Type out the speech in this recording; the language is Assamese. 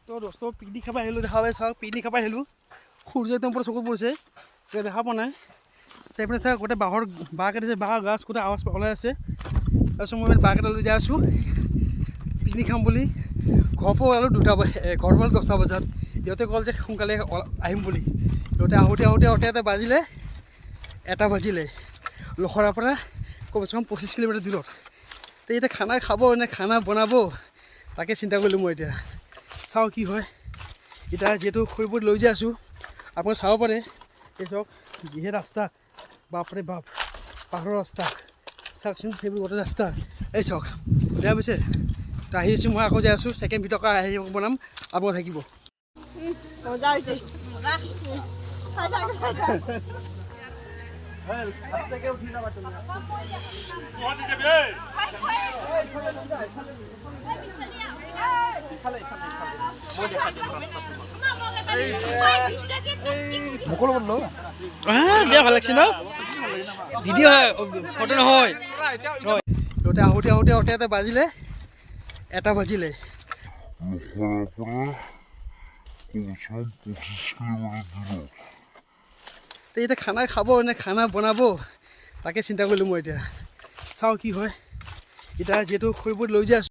তো দোস্ত পিকনিক খাব আহিলোঁ দেখা পাই চাওক পিকনিক খাব আহিলোঁ সূৰ্য একদম পুৰা চকুত পৰিছে দেখা পোৱা নাই চাইপিনে চাওক গোটেই বাঁহৰ বাঁহ কাটিছে বাঁহৰ গাছ গোটেই আৱাজ ওলাই আছে তাৰপিছত মই বাঁহ কেইটালৈ যাই আছোঁ পিকনিক খাম বুলি ঘৰৰ পৰা ওলালোঁ ঘৰৰ পৰা 10টা বজাত সিহঁতে ক'ল যে সোনকালে আহিম বুলি সিহঁতে আহোঁতে বাজিলে 1টা বাজিলে লখৰাৰ পৰা কমচে কম 25 কিলোমিটাৰ দূৰত তো এতিয়া খানা খাব নে খানা বনাব তাকে চিন্তা কৰিলোঁ মই এতিয়া চাওঁ কি হয় এতিয়া যিহেতু খৰিবোৰ লৈ যাই আছোঁ আপোনালোকে চাব পাৰে এই চাওক যিহে ৰাস্তা বাপৰে বাপ পাহাৰৰ ৰাস্তা চাওকচোন সেইবোৰ গোটেই ৰাস্তা এই চাওক বেয়া পিছে তো আহি আছোঁ মই আকৌ যাই আছোঁ ছেকেণ্ড ভিতৰকৈ আহি বনাম আপোনালোক থাকিব বেয়া ভাল লাগছে ন ভিডিঅ' হয় ফটো নহয় সিহঁতে আহোঁতে বাজিলে 1টা বাজিলে তো এতিয়া খানা খাব নে খানা বনাব তাকে চিন্তা কৰিলোঁ মই এতিয়া চাওঁ কি হয় এতিয়া যিহেতু খৰিবোৰ লৈ যাই আছোঁ